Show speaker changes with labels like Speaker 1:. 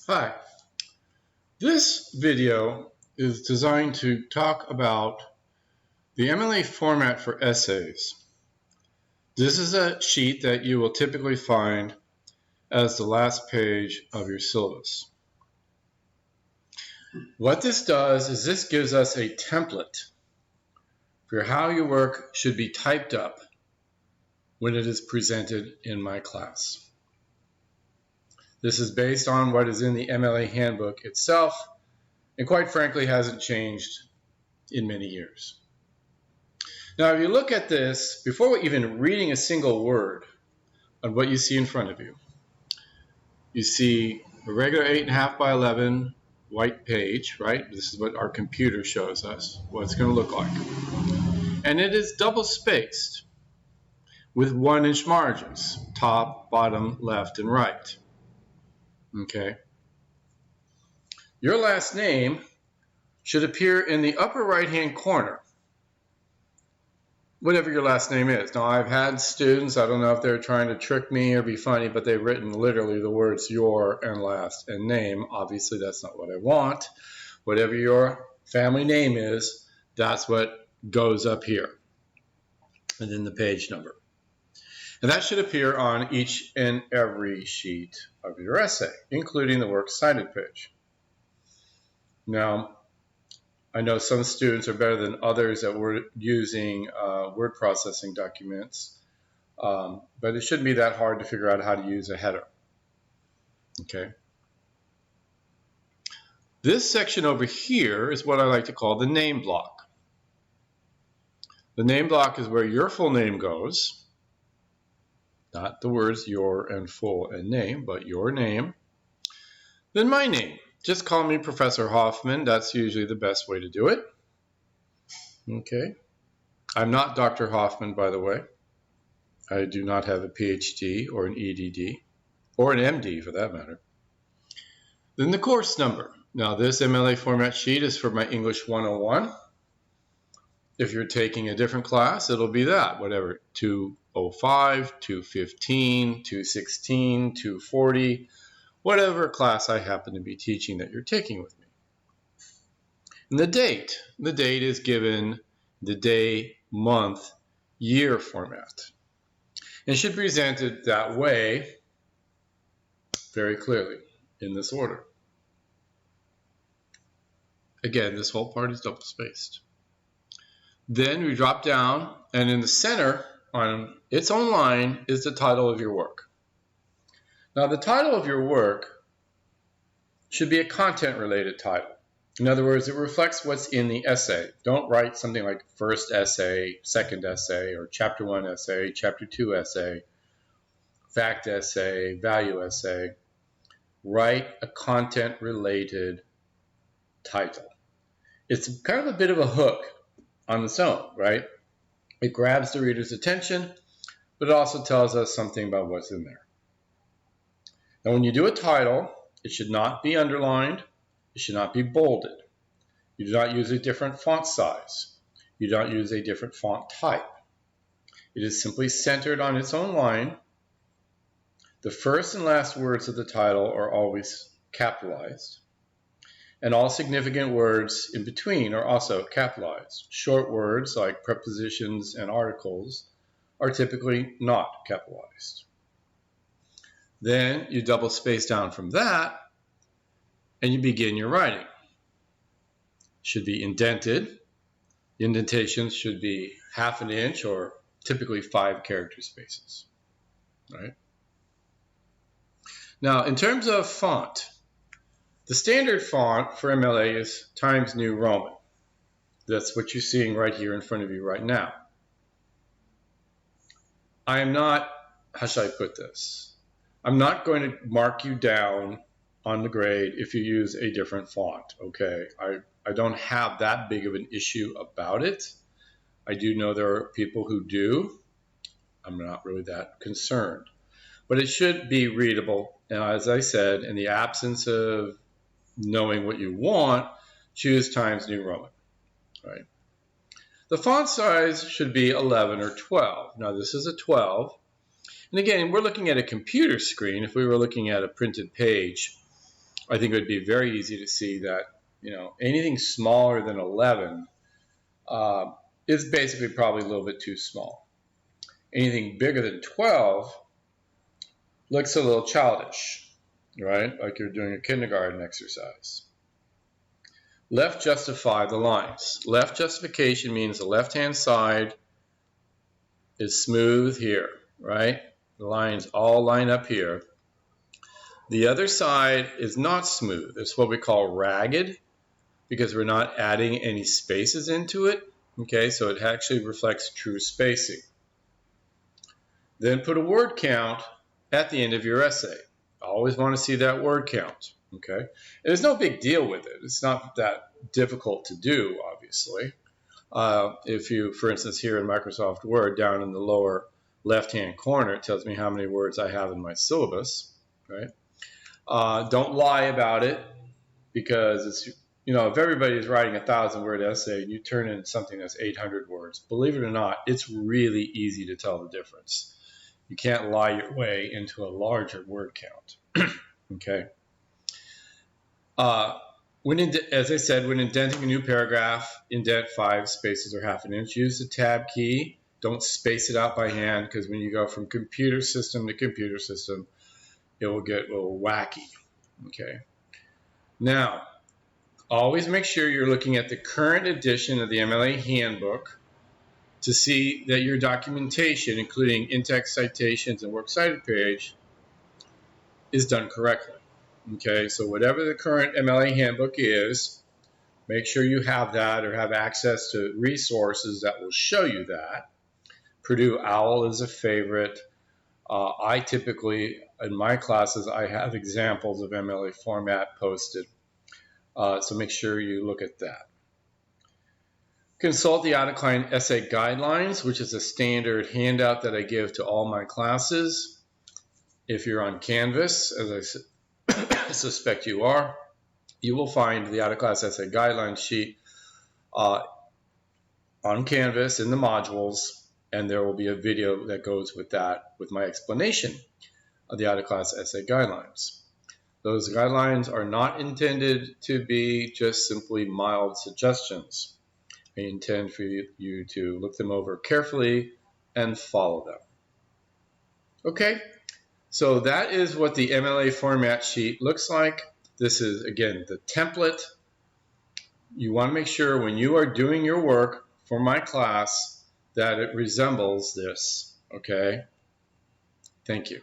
Speaker 1: Hi, this video is designed to talk about the MLA format for essays. This is a sheet that you will typically find as the last page of your syllabus. What this does is this gives us a template for how your work should be typed up when it is presented in my class. This is based on what is in the MLA handbook itself, and quite frankly hasn't changed in many years. Now, if you look at this, before even reading a single word on what you see in front of you, you see a regular 8.5 by 11 white page, right? This is what our computer shows us, what it's going to look like. And it is double spaced with 1-inch margins, top, bottom, left, and right. Okay. Your last name should appear in the upper right-hand corner, whatever your last name is. Now, I've had students, I don't know if they're trying to trick me or be funny, but they've written literally the words your and last and name. Obviously, that's not what I want. Whatever your family name is, that's what goes up here, and then the page number. And that should appear on each and every sheet of your essay, including the works cited page. Now, I know some students are better than others that were using word processing documents, but it shouldn't be that hard to figure out how to use a header. Okay. This section over here is what I like to call the name block. The name block is where your full name goes, not the words your and full and name, but your name. Then my name. Just call me Professor Hoffman. That's usually the best way to do it. Okay. I'm not Dr. Hoffman, by the way. I do not have a PhD or an EDD, or an MD for that matter. Then the course number. Now, this MLA format sheet is for my English 101. If you're taking a different class, it'll be that, whatever, 205, 215, 216, 240, whatever class I happen to be teaching that you're taking with me. And the date is given the day, month, year format. And should be presented that way very clearly in this order. Again, this whole part is double spaced. Then we drop down, and in the center on its own line is the title of your work. Now, the title of your work should be a content-related title. In other words, it reflects what's in the essay. Don't write something like first essay, second essay, or chapter 1 essay, chapter 2 essay, fact essay, value essay. Write a content-related title. It's kind of a bit of a hook on its own, right? It grabs the reader's attention, but it also tells us something about what's in there. Now, when you do a title, it should not be underlined. It should not be bolded. You do not use a different font size. You don't use a different font type. It is simply centered on its own line. The first and last words of the title are always capitalized. And all significant words in between are also capitalized. Short words like prepositions and articles are typically not capitalized. Then you double space down from that, and you begin your writing. It should be indented. The indentations should be 1/2 inch or typically 5 character spaces. Right? Now, in terms of font, the standard font for MLA is Times New Roman. That's what you're seeing right here in front of you right now. I am not, how should I put this? I'm not going to mark you down on the grade if you use a different font, okay? I don't have that big of an issue about it. I do know there are people who do. I'm not really that concerned. But it should be readable. And as I said, in the absence of knowing what you want, choose Times New Roman, right? The font size should be 11 or 12. Now, this is a 12. And again, we're looking at a computer screen. If we were looking at a printed page, I think it would be very easy to see that, anything smaller than 11 is basically probably a little bit too small. Anything bigger than 12 looks a little childish, right? Like you're doing a kindergarten exercise. Left justify the lines. Left justification means the left-hand side is smooth here, right? The lines all line up here. The other side is not smooth. It's what we call ragged because we're not adding any spaces into it. Okay, so it actually reflects true spacing. Then put a word count at the end of your essay. I always want to see that word count. Okay, and there's no big deal with it. It's not that difficult to do, obviously. If you, for instance, here in Microsoft Word, down in the lower left-hand corner, it tells me how many words I have in my syllabus, right? Don't lie about it, because it's, if everybody is writing a 1,000-word essay and you turn in something that's 800 words, believe it or not, it's really easy to tell the difference. You can't lie your way into a larger word count. Okay. As I said, when indenting a new paragraph, indent 5 spaces or half an inch. Use the tab key. Don't space it out by hand, because when you go from computer system to computer system, it will get a little wacky. Okay. Now, always make sure you're looking at the current edition of the MLA handbook to see that your documentation, including in-text citations and works cited page, is done correctly. Okay, so whatever the current MLA handbook is, make sure you have that or have access to resources that will show you that. Purdue OWL is a favorite. I typically, in my classes, I have examples of MLA format posted. So make sure you look at that. Consult the Untitled Essay Guidelines, which is a standard handout that I give to all my classes. If you're on Canvas, as I suspect you are, you will find the Untitled Essay Guidelines sheet on Canvas in the modules, and there will be a video that goes with that, with my explanation of the Untitled Essay Guidelines. Those guidelines are not intended to be just simply mild suggestions. I intend for you to look them over carefully and follow them. Okay, so that is what the MLA format sheet looks like. This is, again, the template. You want to make sure when you are doing your work for my class that it resembles this, okay? Thank you.